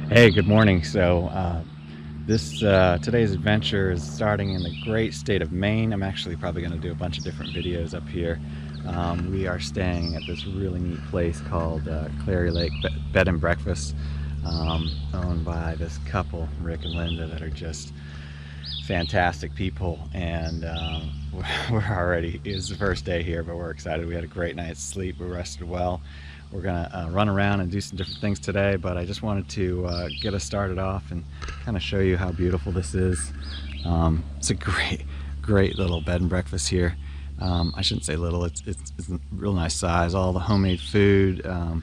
Hey, good morning. Today's adventure is starting in the great state of Maine. I'm actually probably going to do a bunch of different videos up here. We are staying at this really neat place called Quarry Lake Bed and Breakfast, owned by this couple, Rick and Linda, that are just fantastic people. And it's the first day here, but we're excited. We had a great night's sleep. We rested well. We're gonna run around and do some different things today, but I just wanted to get us started off and kind of show you how beautiful this is. It's a great little bed and breakfast here. I shouldn't say little, it's a real nice size. All the homemade food, and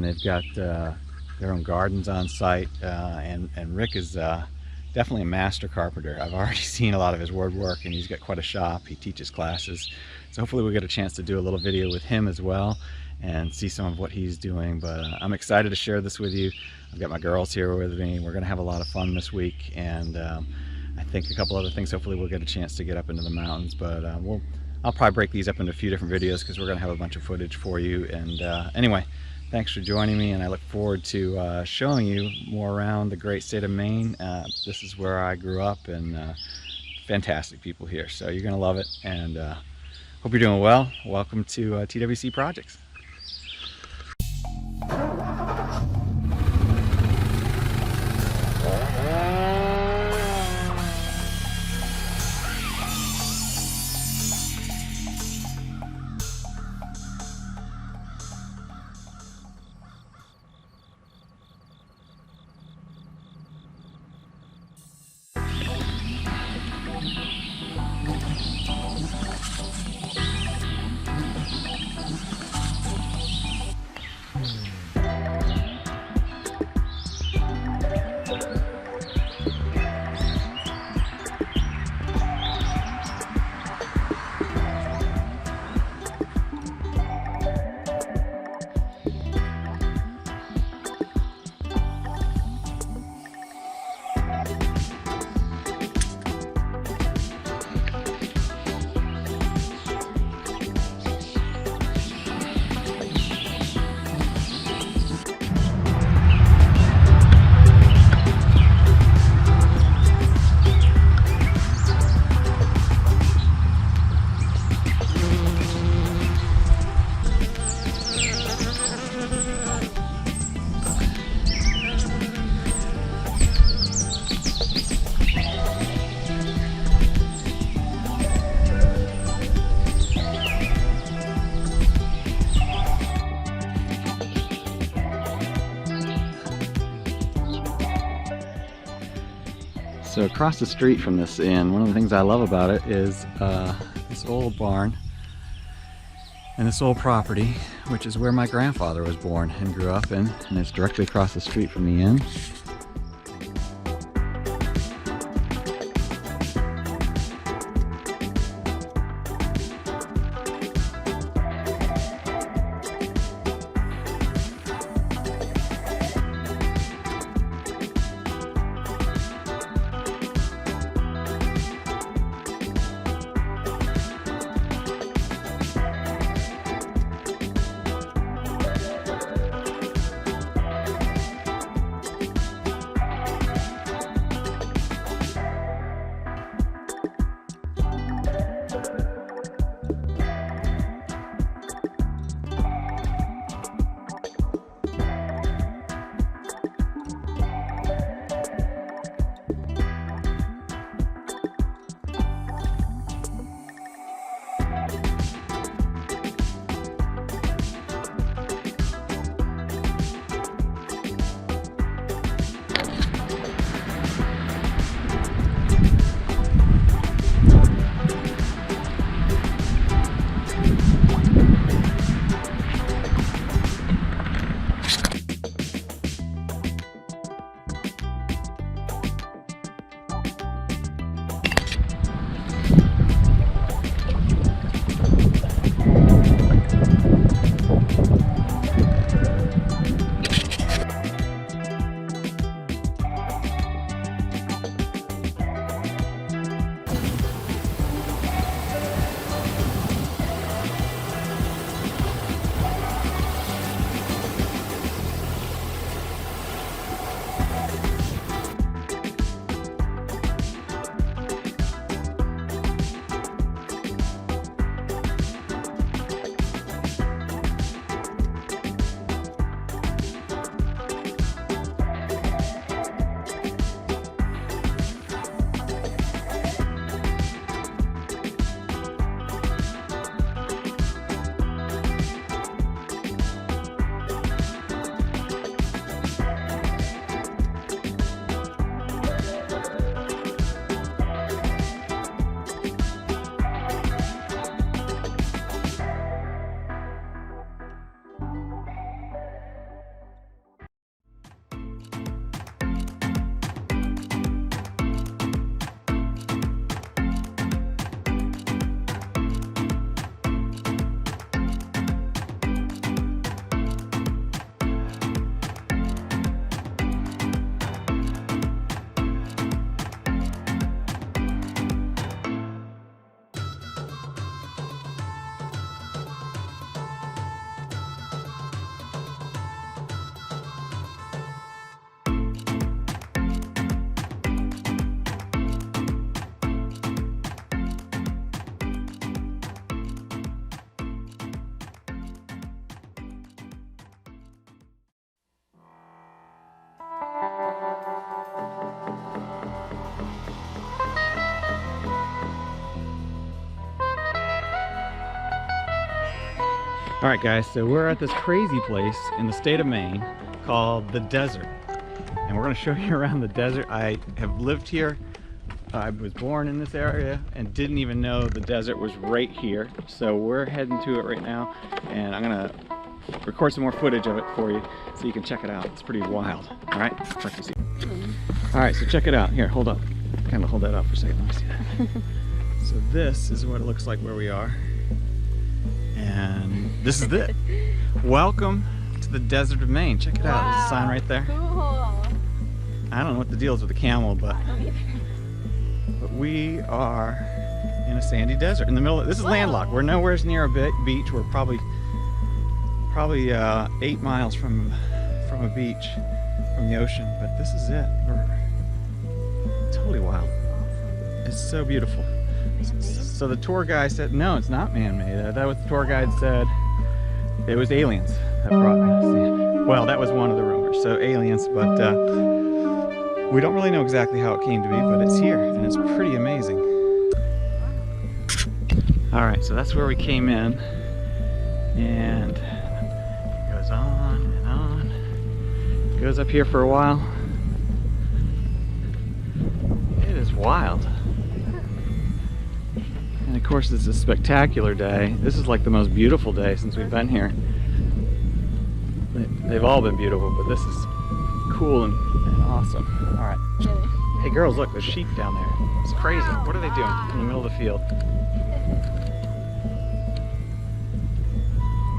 they've got their own gardens on site, and Rick is definitely a master carpenter. I've already seen a lot of his woodwork, and he's got quite a shop. He teaches classes, so hopefully we'll get a chance to do a little video with him as well and see some of what he's doing. But I'm excited to share this with you. I've got my girls here with me. We're gonna have a lot of fun this week, and I think a couple other things. Hopefully we'll get a chance to get up into the mountains, but I'll probably break these up into a few different videos because we're gonna have a bunch of footage for you. And anyway, thanks for joining me, and I look forward to showing you more around the great state of Maine. This is where I grew up, and fantastic people here, so you're gonna love it. And hope you're doing well. Welcome to TWC Projects. So across the street from this inn, one of the things I love about it is this old barn and this old property, which is where my grandfather was born and grew up in, and it's directly across the street from the inn. All right, guys, so we're at this crazy place in the state of Maine called the Desert. And we're gonna show you around the desert. I have lived here. I was born in this area and didn't even know the desert was right here. So we're heading to it right now, and I'm gonna record some more footage of it for you so you can check it out. It's pretty wild. All right, check this out. All right, so check it out. Here, hold up. Kind of hold that up for a second. Let me see that. So this is what it looks like where we are. And this is it. Welcome to the Desert of Maine. Check it out. There's a sign right there. Cool. I don't know what the deal is with the camel, but we are in a sandy desert in the middle of, this is landlocked. We're nowhere near a beach. We're probably 8 miles from a beach, from the ocean, but this is it. We're totally wild. It's so beautiful. So the tour guide said, no, it's not man-made. That was the tour guide said. It was aliens that brought us. Well, that was one of the rumors. So aliens, but we don't really know exactly how it came to be, but it's here and it's pretty amazing. All right, so that's where we came in, and it goes on and on. It goes up here for a while. It is wild. And of course, it's a spectacular day. This is like the most beautiful day since we've been here. They've all been beautiful, but this is cool and awesome. All right. Hey girls, look, there's sheep down there. It's crazy. What are they doing in the middle of the field?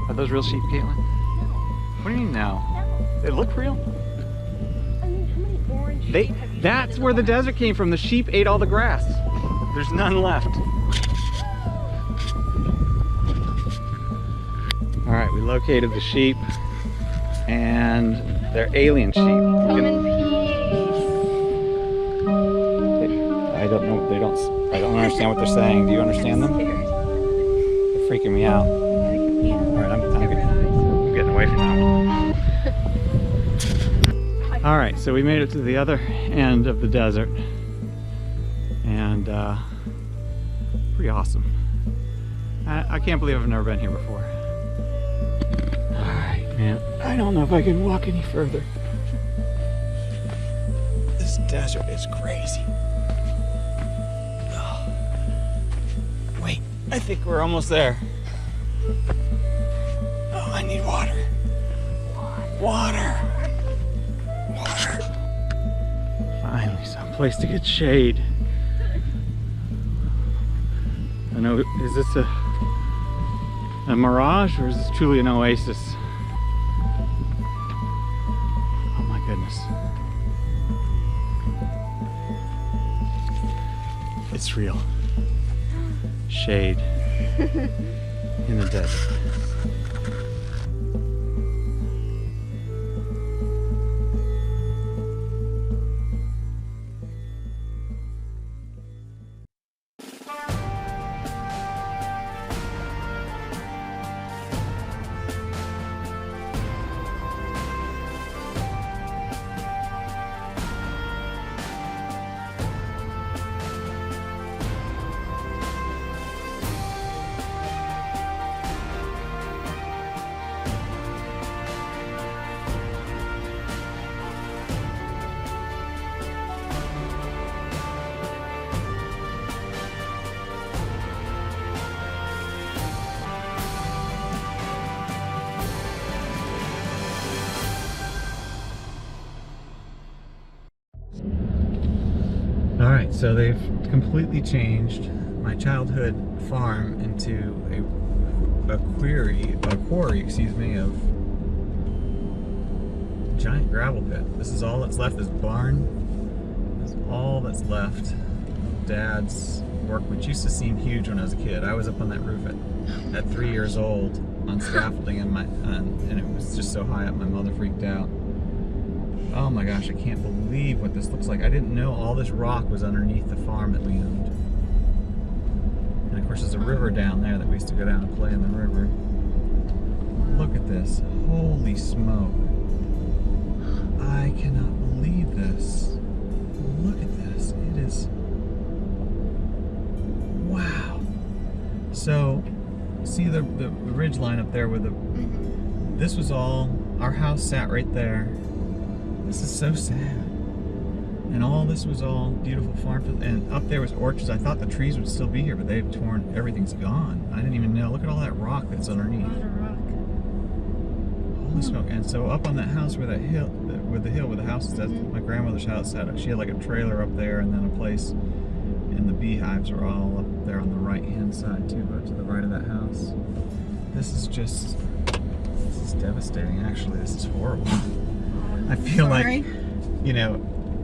Are those real sheep, Caitlin? What do you mean no? They look real? I mean, how many orange sheep have you That's where the desert came from. The sheep ate all the grass. There's none left. All right, we located the sheep, and they're alien sheep. Come in peace. I don't know. I don't understand what they're saying. Do you understand them? They're freaking me out. All right, I'm getting away from them. All right, so we made it to the other end of the desert, and pretty awesome. I can't believe I've never been here before. Man, I don't know if I can walk any further. This desert is crazy. Oh. Wait, I think we're almost there. Oh, I need water. Water. Water. Finally, some place to get shade. I know, is this a mirage, or is this truly an oasis? Goodness. It's real. Shade in the desert. Alright, so they've completely changed my childhood farm into a quarry, excuse me, of giant gravel pit. This is all that's left, this barn. This is all that's left of Dad's work, which used to seem huge when I was a kid. I was up on that roof at 3 years old on scaffolding, and it was just so high up my mother freaked out. Oh my gosh, I can't believe what this looks like. I didn't know all this rock was underneath the farm that we owned. And of course there's a river down there that we used to go down and play in the river. Look at this. Holy smoke. I cannot believe this. Look at this. It is... Wow. So see the ridge line up there with the... This was all... Our house sat right there. This is so sad. And all this was all beautiful farm field. And up there was orchards. I thought the trees would still be here, but they've torn... Everything's gone. I didn't even know. Look at all that rock that's underneath. Holy smoke. And so up on that house where that hill... With the house is, that's my grandmother's house. She had like a trailer up there and then a place... And the beehives are all up there on the right-hand side too, to the right of that house. This is devastating, actually. This is horrible. I feel like, you know,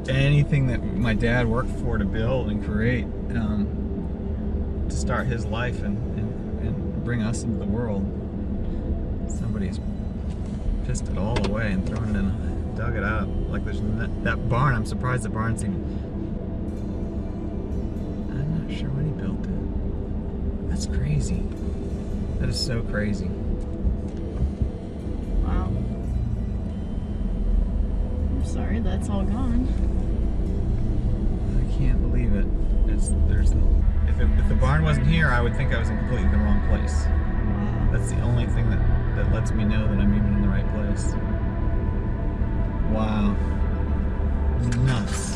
anything that my dad worked for to build and create, to start his life and bring us into the world, somebody's pissed it all away and thrown it in, dug it out. Like there's that barn, I'm surprised the barn's even... Sure when he built it. That's crazy. That is so crazy. Wow. I'm sorry, that's all gone. I can't believe it. If the barn wasn't here, I would think I was in completely the wrong place. That's the only thing that lets me know that I'm even in the right place. Wow. Nuts.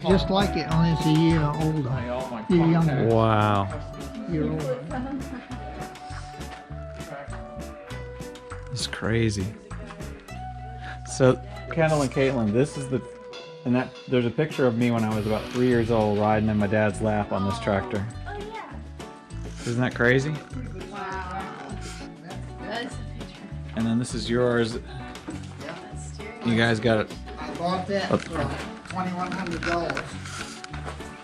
Just like it, only it's a year older. You're younger. Wow. You're older. It's crazy. So, Kendall and Caitlin, this is there's a picture of me when I was about 3 years old riding in my dad's lap on this tractor. Oh yeah. Isn't that crazy? Wow. That's a picture. And then this is yours. You guys got it. I bought that for $2,100.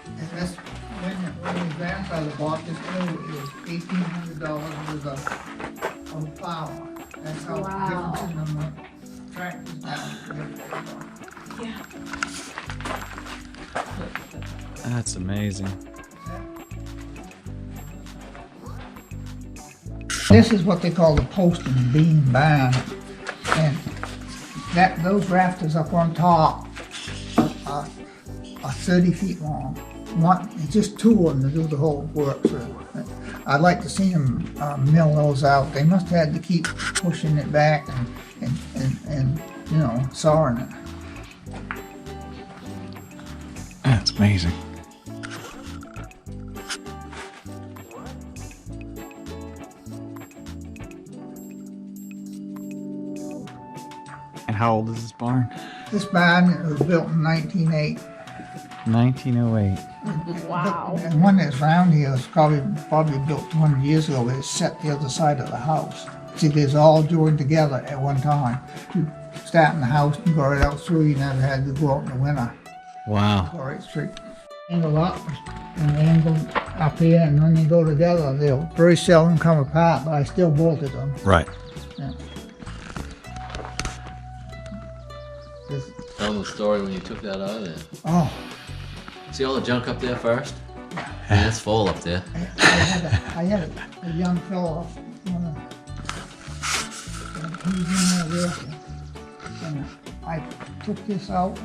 And this, when my grandfather bought this new, it was $1,800 with a flower. That's how Wow. difference in the tractors now. Yeah. That's amazing. This is what they call the post and beam barn, and those rafters up on top are 30 feet long. Just two of them to do the whole work. So I'd like to see them mill those out. They must have had to keep pushing it back and you know, sawing it. That's amazing. And how old is this barn? This barn was built in 1908. 1908. Wow. And one that's round here was probably built 200 years ago. It was set the other side of the house. See, they was all joined together at one time. You start in the house and go right out through. You never had to go out in the winter. Wow. All right, straight. Angle up and angle up here, and when they go together, they'll very seldom come apart, but I still bolted them. Right. Yeah. Tell them the story when you took that out of there. Oh, See all the junk up there first? Man, it's full up there. I had a young fellow, he was in there working, and I took this out,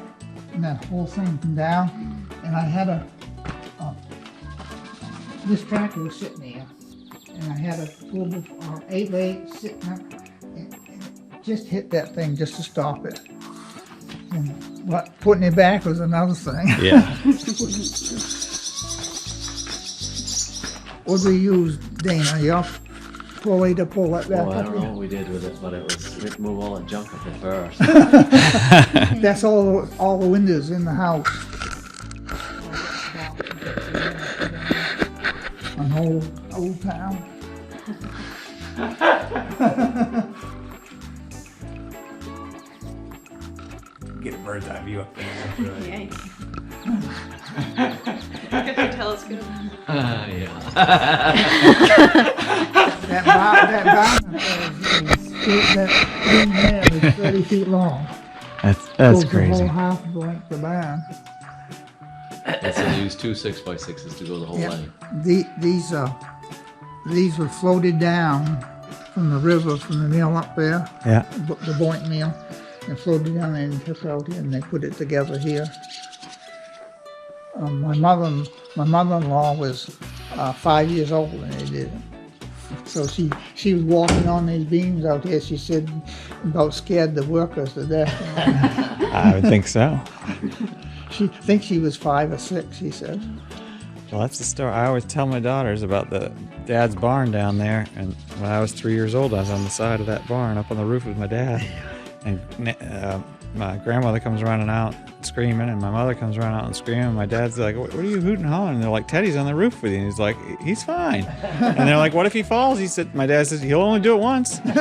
and that whole thing come down, and I had this tractor was sitting there, and I had a little 8x8 sitting up, and it just hit that thing just to stop it. But putting it back was another thing. Yeah. What do we use, Dana? Yup. pulley to pull it back Well, I up don't know here. what we did with it, but it was, we had to move all that junk up there first. That's all the windows in the house. An old town. Get a bird's eye view up there. Yeah. Look at the telescope. Yeah. That beam there is 30 feet long. That's Goes the crazy. whole half the length of the barn. That's it. They used 2 6x6s to go the whole Yeah. length. These were floated down from the river from the mill up there, Yeah. the Boink mill, and floated down there and took out here, and they put it together here. My mother-in-law was 5 years old when they did it. So she was walking on these beams out here. She said about scared the workers to death. I would think so. She thinks she was 5 or 6. She said. Well, that's the story. I always tell my daughters about the dad's barn down there. And when I was 3 years old, I was on the side of that barn up on the roof with my dad. And my grandmother comes running out screaming, and my mother comes running out and screaming. And my dad's like, what are you hooting and hollering? And they're like, Teddy's on the roof with you. And he's like, he's fine. And they're like, what if he falls? He said, my dad says, he'll only do it once. And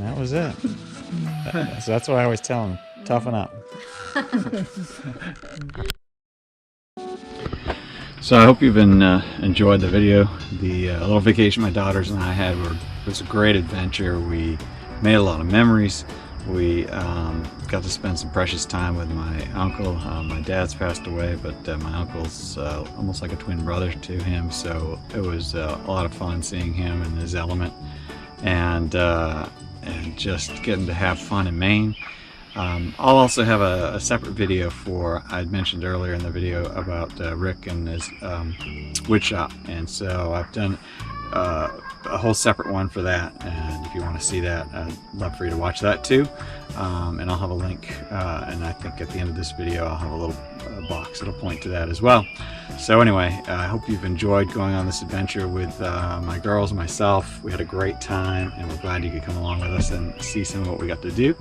that was it. So that's what I always tell him. Toughen up. So I hope you've enjoyed the video. The little vacation my daughters and I had was a great adventure. We made a lot of memories. We got to spend some precious time with my uncle. My dad's passed away, but my uncle's almost like a twin brother to him, so it was a lot of fun seeing him in his element and just getting to have fun in Maine. I'll also have a separate video for, I'd mentioned earlier in the video about Rick and his wood shop, and so I've done a whole separate one for that, and if you want to see that, I'd love for you to watch that too. And I'll have a link, and I think at the end of this video I'll have a little box that'll point to that as well. So anyway, I hope you've enjoyed going on this adventure with my girls and myself. We had a great time, and we're glad you could come along with us and see some of what we got to do.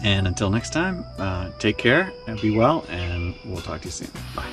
And until next time, take care and be well, and we'll talk to you soon. Bye.